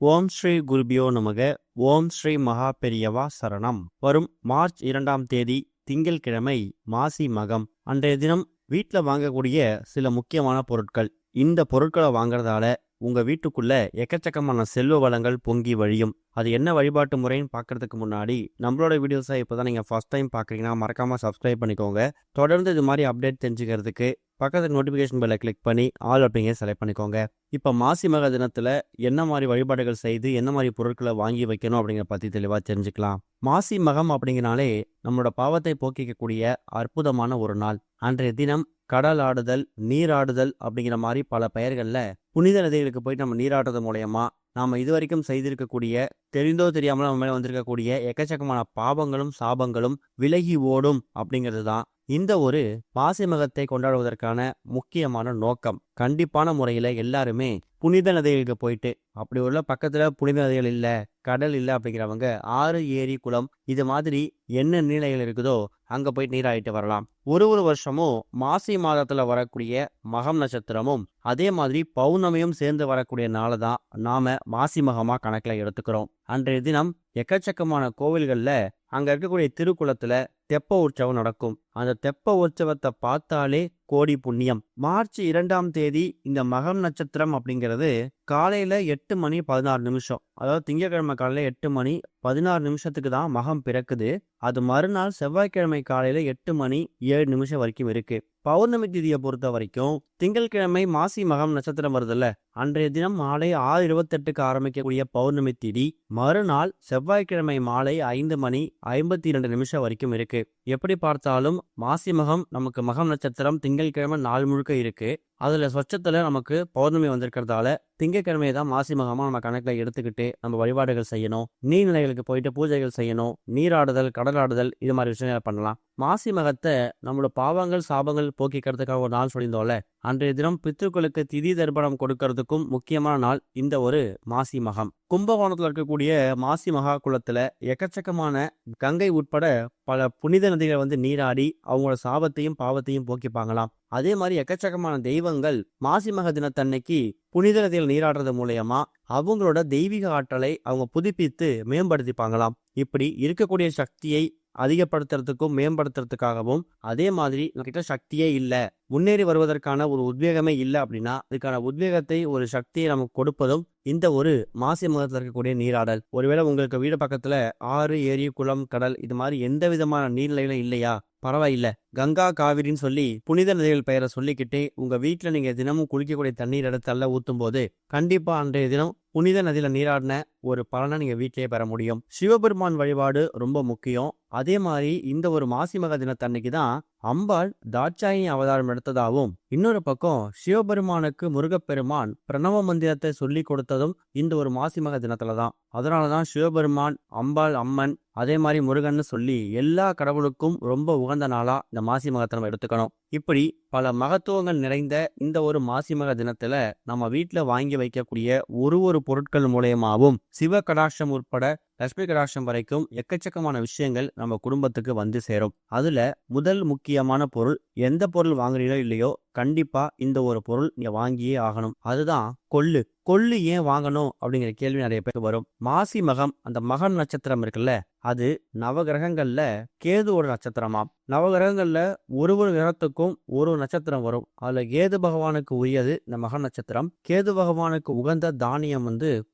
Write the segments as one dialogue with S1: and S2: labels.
S1: ஓம் ஸ்ரீ குருபியோ நமக. ஓம் ஸ்ரீ மகா பெரியவா சரணம். வரும் மார்ச் 2ஆம் தேதி திங்கட்கிழமை மாசி மகம். அன்றைய தினம் வீட்டில் வாங்கக்கூடிய சில முக்கியமான பொருட்கள். இந்த பொருட்களை வாங்குறதால உங்க வீட்டுக்குள்ள எக்கச்சக்கமான செல்வ வளங்கள் பொங்கி வழியும். அது என்ன வழிபாட்டு முறைன்னு பார்க்கறதுக்கு முன்னாடி நம்மளோட வீடியோஸை இப்போதான் நீங்கள் ஃபர்ஸ்ட் டைம் பார்க்குறீங்கன்னா மறக்காமல் சப்ஸ்கிரைப் பண்ணிக்கோங்க. தொடர்ந்து இது மாதிரி அப்டேட் தெரிஞ்சுக்கிறதுக்கு பக்கத்துக்கு நோட்டிஃபிகேஷன் பெல்லை கிளிக் பண்ணி ஆல் அப்படிங்க செலக்ட் பண்ணிக்கோங்க. இப்போ மாசி மக தினத்தில் என்ன மாதிரி வழிபாடுகள் செய்து என்ன மாதிரி பொருட்களை வாங்கி வைக்கணும் அப்படிங்கிற பற்றி தெளிவாக தெரிஞ்சுக்கலாம். மாசி மகம் அப்படிங்கிறனாலே நம்மளோட பாவத்தை போக்கிக்கக்கூடிய அற்புதமான ஒரு நாள். அன்றைய தினம் கடல் ஆடுதல், நீராடுதல் அப்படிங்கிற மாதிரி பல பெயர்களில் புனித நதிகளுக்கு போயிட்டு நம்ம நீராடுறது மூலயமா நாம் இதுவரைக்கும் செய்திருக்கக்கூடிய தெரிந்தோ தெரியாமலோ நம்ம மேலே வந்திருக்கக்கூடிய எக்கச்சக்கமான பாவங்களும் சாபங்களும் விலகி ஓடும் அப்படிங்கிறது தான் இந்த ஒரு மாசி மகத்தை கொண்டாடுவதற்கான முக்கியமான நோக்கம். கண்டிப்பான முறையில் எல்லாருமே புனித நதிகளுக்கு போயிட்டு, அப்படி உள்ள பக்கத்தில் புனித நதிகள் இல்லை, கடல் இல்லை அப்படிங்கிறவங்க ஆறு, ஏரி, குளம் இது மாதிரி என்ன நீர்நிலைகள் இருக்குதோ அங்கே போயிட்டு நீராடிட்டு வரலாம். ஒரு வருஷமும் மாசி மாதத்தில் வரக்கூடிய மகம் நட்சத்திரமும் அதே மாதிரி பௌர்ணமியும் சேர்ந்து வரக்கூடிய நாளை தான் நாம மாசி மகமாக கணக்கில் எடுத்துக்கிறோம். அன்றைய தினம் எக்கச்சக்கமான கோவில்களில் அங்கே இருக்கக்கூடிய திருக்குளத்துல தெப்ப உற்சவம் நடக்கும். அந்த தெப்ப உற்சவத்தை பார்த்தாலே கோடி புண்ணியம். மார்ச் 2ஆம் தேதி இந்த மகம் நட்சத்திரம் அப்படிங்கிறது காலையில 8:16. அதாவது திங்கட்கிழமை காலையில 8:16 தான் மகம் பிறக்குது. அது மறுநாள் செவ்வாய்க்கிழமை காலையில 8:07 வரைக்கும் இருக்கு. பௌர்ணமி திதியை பொறுத்த வரைக்கும் திங்கட்கிழமை மாசி மகம் நட்சத்திரம் வருதுல்ல, அன்றைய தினம் மாலை 6:28 ஆரம்பிக்கக்கூடிய பௌர்ணமி திதி மறுநாள் செவ்வாய்க்கிழமை மாலை 5:52 வரைக்கும் இருக்கு. எப்படி பார்த்தாலும் மாசி மகம் நமக்கு மகம் நட்சத்திரம் திங்கட்கிழமை நாள் முழுக்க இருக்கு. அதுல சொச்சத்துல நமக்கு பௌர்ணமி வந்திருக்கிறதால திங்கட்கிழமையை தான் மாசி மகமா நம்ம கணக்கில் எடுத்துக்கிட்டு நம்ம வழிபாடுகள் செய்யணும். நீர்நிலைகளுக்கு போயிட்டு பூஜைகள் செய்யணும். நீராடுதல், கடலாடுதல் இது மாதிரி விஷயங்களை பண்ணலாம். மாசி மகத்தை நம்மளோட பாவங்கள் சாபங்கள் போக்கிக்கிறதுக்காக ஒரு நாள் சொல்லியிருந்தோம்ல, அன்றைய தினம் பித்ருக்களுக்கு திதி தர்ப்பணம் கொடுக்கறதுக்கும் முக்கியமான நாள் இந்த ஒரு மாசி மகம். கும்பகோணத்தில் இருக்கக்கூடிய மாசி மகா குளத்துல எக்கச்சக்கமான கங்கை உட்பட பல புனித நதிகளை நீராடி அவங்களோட சாபத்தையும் பாவத்தையும் போக்கிப்பாங்களாம். அதே மாதிரி எக்கச்சக்கமான தெய்வங்கள் மாசி மக தினத்தன்னைக்கு புனித நதியில் நீராடுறது மூலயமா அவங்களோட தெய்வீக ஆற்றலை அவங்க புதுப்பித்து மேம்படுத்திப்பாங்களாம். இப்படி இருக்கக்கூடிய சக்தியை அதிகப்படுத்துறதுக்கும் மேம்படுத்துறதுக்காகவும், அதே மாதிரி கிட்ட சக்தியே இல்லை, முன்னேறி வருவதற்கான ஒரு உத்வேகமே இல்லை அப்படின்னா அதுக்கான உத்வேகத்தை ஒரு சக்தியை நமக்கு கொடுப்பதும் இந்த ஒரு மாசி மகத்தில் இருக்கக்கூடிய நீராடல். ஒருவேளை உங்களுக்கு வீடு பக்கத்துல ஆறு, ஏரி, குளம், கடல் இது மாதிரி எந்த விதமான நீர்நிலைகளும் இல்லையா, பரவாயில்லை, கங்கா காவிரின்னு சொல்லி புனித நதிகள் பெயரை சொல்லிக்கிட்டு உங்க வீட்டுல நீங்க தினமும் குளிக்கக்கூடிய தண்ணீர் எடுத்து ஊத்தும் போது கண்டிப்பா அன்றைய தினம் புனித நதியில நீராடின ஒரு பலனை நீங்க வீட்டிலேயே பெற முடியும். சிவபெருமான் வழிபாடு ரொம்ப முக்கியம். அதே மாதிரி இந்த ஒரு மாசி மக தினத்தன்னைக்கு தான் அம்பாள் தாட்சாயினி அவதாரம் எடுத்ததாகவும், இன்னொரு பக்கம் சிவபெருமானுக்கு முருகப்பெருமான் பிரணவ மந்திரத்தை சொல்லி கொடுத்ததும் இந்த ஒரு மாசி மக தினத்துலதான். அதனாலதான் சிவபெருமான், அம்பாள், அம்மன், அதே மாதிரி முருகன்னு சொல்லி எல்லா கடவுளுக்கும் ரொம்ப உகந்த நாளா இந்த மாசி மகத்தை நம்ம எடுத்துக்கணும். இப்படி பல மகத்துவங்கள் நிறைந்த இந்த ஒரு மாசி மக தினத்துல நம்ம வீட்டுல வாங்கி வைக்கக்கூடிய ஒரு பொருட்கள் மூலயமாவும் சிவ கடாட்சம் உட்பட லட்சுமி கடாட்சம் வரைக்கும் எக்கச்சக்கமான விஷயங்கள் நம்ம குடும்பத்துக்கு வந்து சேரும். அதுல முதல் முக்கியமான பொருள், எந்த பொருள் வாங்குறீங்களோ இல்லையோ கண்டிப்பா இந்த ஒரு பொருள் நீங்க வாங்கியே ஆகணும். அதுதான் கொள்ளு. கொள்ளு ஏன் வாங்கணும் அப்படிங்கிற கேள்வி நிறைய பேருக்கு வரும். மாசி மகம், அந்த மகம் நட்சத்திரம் இருக்குல்ல, அது நவகிரகங்கள்ல கேதுவோட நட்சத்திரமாம். நவகிரகங்கள்ல ஒரு கிரகத்துக்கும் ஒரு நட்சத்திரம் வரும். அதுல கேது பகவானுக்கு உரியது இந்த மக நட்சத்திரம். கேது பகவானுக்கு உகந்த தானியம்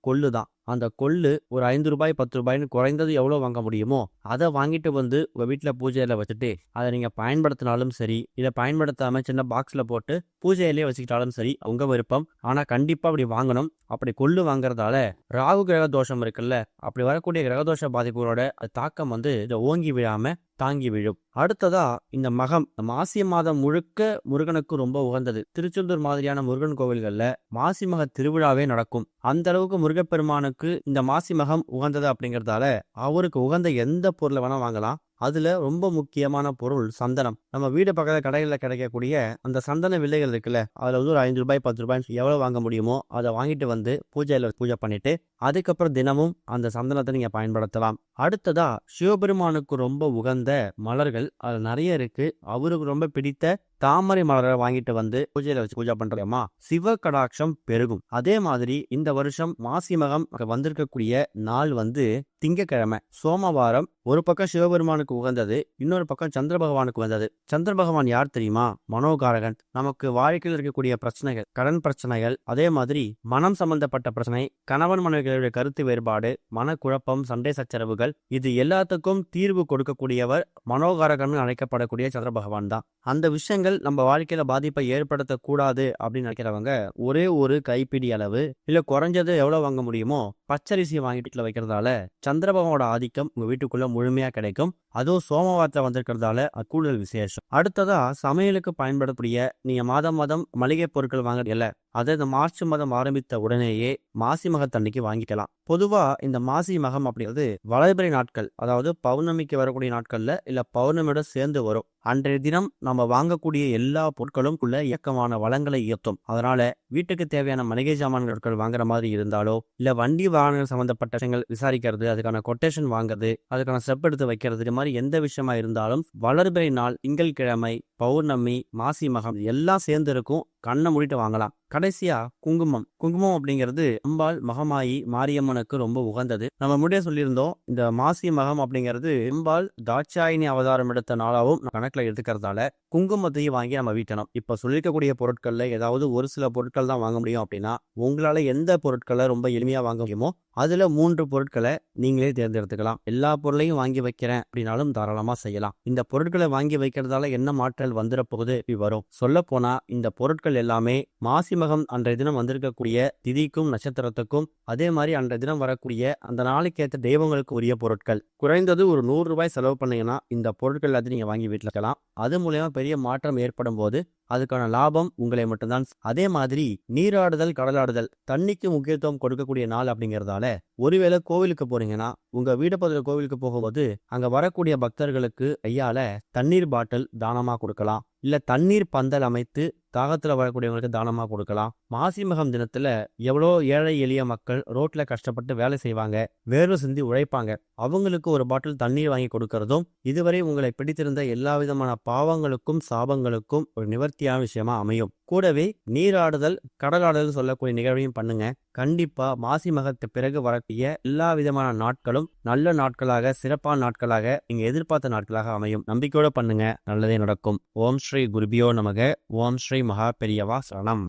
S1: கொள்ளுதான். அந்த கொள்ளு ஒரு 5 ரூபாய் 10 ரூபாய்னு குறைந்தது எவ்வளோ வாங்க முடியுமோ அதை வாங்கிட்டு உங்க வீட்டில் பூஜையில வச்சுட்டு அதை நீங்க பயன்படுத்தினாலும் சரி, இதை பயன்படுத்தாம சின்ன பாக்ஸ்ல போட்டு பூஜையிலேயே வச்சுக்கிட்டாலும் சரி, உங்க விருப்பம். ஆனா கண்டிப்பா அப்படி வாங்கணும். அப்படி கொள்ளு வாங்குறதால ராகு கிரக தோஷம் இருக்குல்ல, அப்படி வரக்கூடிய கிரகதோஷ பாதிப்புகளோட தாக்கம் இதை ஓங்கி விழாம தாங்கி விழும். அடுத்ததா இந்த மகம் மாசி மாதம் முழுக்க முருகனுக்கு ரொம்ப உகந்தது. திருச்செந்தூர் மாதிரியான முருகன் கோவில்கள்ல மாசி மக திருவிழாவே நடக்கும். அந்த அளவுக்கு முருகப்பெருமானுக்கு இந்த மாசி மகம் உகந்தது அப்படிங்கறதால அவருக்கு உகந்த எந்த பொருளை வேணா வாங்கலாம். அதுல ரொம்ப முக்கியமான பொருள் சந்தனம். நம்ம வீடு பக்கத்துல கடைகளில் கிடைக்கக்கூடிய அந்த சந்தன விலைகள் இருக்குல்ல, அதுல ஒரு 5 ரூபாய் 10 ரூபாய் எவ்வளவு வாங்க முடியுமோ அதை வாங்கிட்டு பூஜையில பூஜை பண்ணிட்டு அதுக்கப்புறம் தினமும் அந்த சந்தனத்தை நீங்க பயன்படுத்தலாம். அடுத்ததா சிவபெருமானுக்கு ரொம்ப உகந்த மலர்கள் அது நிறைய இருக்கு. அவருக்கு ரொம்ப பிடித்த தாமரை மலரை வாங்கிட்டு வந்து பூஜையில வச்சு பூஜை பண்றோமா, சிவ கடாட்சம் பெருகும். அதே மாதிரி இந்த வருஷம் மாசி மகம் வந்திருக்கக்கூடிய நாள் வந்து திங்கக்கிழமை, சோமவாரம். ஒரு பக்கம் சிவபெருமானுக்கு உகந்தது, இன்னொரு பக்கம் சந்திர பகவானுக்கு உகந்தது. சந்திர பகவான் யார் தெரியுமா? மனோகாரகன். நமக்கு வாழ்க்கையில் இருக்கக்கூடிய பிரச்சனைகள், கடன் பிரச்சனைகள், அதே மாதிரி மனம் சம்பந்தப்பட்ட பிரச்சனை, கணவன் மனைவிகளுடைய கருத்து வேறுபாடு, மனக்குழப்பம், சண்டை சச்சரவுகள், இது எல்லாத்துக்கும் தீர்வு கொடுக்கக்கூடியவர் மனோகாரகன் அழைக்கப்படக்கூடிய சந்திர பகவான் தான். அந்த விஷயங்கள் நம்ம வாழ்க்கையில பாதிப்பை ஏற்படுத்தக்கூடாது அப்படின்னு நினைக்கிறவங்க ஒரே ஒரு கைப்பிடி அளவு, இல்ல குறைஞ்சது எவ்வளவு வாங்க முடியுமோ பச்சரிசி வாங்கி வீட்டுல வைக்கிறதால சந்திர பகவானோட ஆதிக்கம் உங்க வீட்டுக்குள்ள முழுமையா கிடைக்கும். அதுவும் சோமவாரத்துல வந்திருக்கிறதால கூடுதல் விசேஷம். அடுத்ததா சமையலுக்கு பயன்படக்கூடிய நீங்க மாதம் மாதம் மளிகை பொருட்கள் வாங்குறீங்கல்ல, அதை இந்த மார்ச் மாதம் ஆரம்பித்த உடனேயே மாசி மகத்தன்னைக்கு வாங்கிக்கலாம். பொதுவா இந்த மாசி மகம் அப்படிங்கிறது வளர்பிறை நாட்கள், அதாவது பௌர்ணமிக்கு வரக்கூடிய நாட்கள்ல இல்ல பௌர்ணமியோட சேர்ந்து வரும். அன்றைய தினம் நம்ம வாங்கக்கூடிய எல்லா பொருட்களும் உள்ள இயக்கமான வளங்களை ஈர்த்தும். அதனால வீட்டுக்கு தேவையான மளிகை சாமான் பொருட்கள் வாங்குற மாதிரி இருந்தாலோ, இல்ல வண்டி வாகனங்கள் சம்பந்தப்பட்ட விஷயங்கள் விசாரிக்கிறது, அதுக்கான கொட்டேஷன் வாங்குறது, அதுக்கான ஸ்டெப் எடுத்து வைக்கிறது, இது மாதிரி எந்த விஷயமா இருந்தாலும் வளர்பிறை நாள், திங்கட்கிழமை, பௌர்ணமி, மாசி மகம் எல்லாம் சேர்ந்து இருக்கும். கண்ணை மூடிட்டு வாங்கலாம். கடைசியா குங்குமம். குங்குமம் அப்படிங்கிறது அம்பாள் மகமாயி மாரியம்மனுக்கு ரொம்ப உகந்தது. நம்ம முன்னாடியே சொல்லியிருந்தோம், இந்த மாசி மகம் அப்படிங்கிறது அம்பாள் தாட்சாயினி அவதாரம் எடுத்த நாளாவும் கணக்குல எடுத்துக்கிறதால குங்குமத்தையும் வாங்கி நம்ம வீட்டணும். இப்ப சொல்லிருக்கக்கூடிய பொருட்கள்ல ஏதாவது ஒரு சில பொருட்கள் தான் வாங்க முடியும் அப்படின்னா, உங்களால எந்த பொருட்களை ரொம்ப எளிமையா வாங்க முடியுமோ அதுல 3 பொருட்களை நீங்களே தேர்ந்தெடுத்துக்கலாம். எல்லா பொருளையும் வாங்கி வைக்கிறேன் அப்படின்னாலும் தாராளமா செய்யலாம். இந்த பொருட்களை வாங்கி வைக்கிறதால என்ன மாற்றல் வந்துட போகுது வரும். சொல்ல போனா இந்த பொருட்கள் எல்லாமே மாசி மகம் அன்றைய தினம் வந்திருக்கக்கூடிய திதிக்கும் நட்சத்திரத்துக்கும், அதே மாதிரி அன்றைய தினம் வரக்கூடிய அந்த நாளைக்கு ஏற்ற தெய்வங்களுக்கு உரிய பொருட்கள். குறைந்தது ஒரு 100 ரூபாய் செலவு பண்ணீங்கன்னா இந்த பொருட்கள் எல்லாத்தையும் நீங்க வாங்கி வீட்டில் வைக்கலாம். அது மூலமா பெரிய மாற்றம் ஏற்படும் போது அதுக்கான லாபம் உங்களை மட்டும்தான். அதே மாதிரி நீராடுதல், கடலாடுதல், தண்ணிக்கு முக்கியத்துவம் கொடுக்கக்கூடிய நாள் அப்படிங்கிறதால ஒருவேளை கோவிலுக்கு போறீங்கன்னா உங்க வீடு பக்கத்துல கோவிலுக்கு போகும்போது அங்க வரக்கூடிய பக்தர்களுக்கு கையால தண்ணீர் பாட்டில் தானமா கொடுக்கலாம். இல்ல தண்ணீர் பந்தல் அமைத்து தாகத்துல வரக்கூடியவங்களுக்கு தானமா கொடுக்கலாம். மாசி மகம் தினத்துல எவ்வளோ ஏழை எளிய மக்கள் ரோட்ல கஷ்டப்பட்டு வேலை செய்வாங்க, வேர்வை சிந்தி உழைப்பாங்க. அவங்களுக்கு ஒரு பாட்டில் தண்ணீர் வாங்கி கொடுக்கறதும் இதுவரை உங்களை பிடித்திருந்த எல்லா விதமான பாவங்களுக்கும் சாபங்களுக்கும் ஒரு நிவர்த்தியான விஷயமா அமையும். கூடவே நீராடுதல், கடலாடுதல் சொல்லக்கூடிய நிகழ்வையும் பண்ணுங்க. கண்டிப்பா மாசி மகத்து பிறகு வரக்கூடிய எல்லா விதமான நாட்களும் நல்ல நாட்களாக, சிறப்பான நாட்களாக, நீங்க எதிர்பார்த்த நாட்களாக அமையும். நம்பிக்கையோட பண்ணுங்க, நல்லதே நடக்கும். ஓம் ஸ்ரீ குருபியோ நமக. ஓம் ஸ்ரீ மகா பெரியவா சரணம்.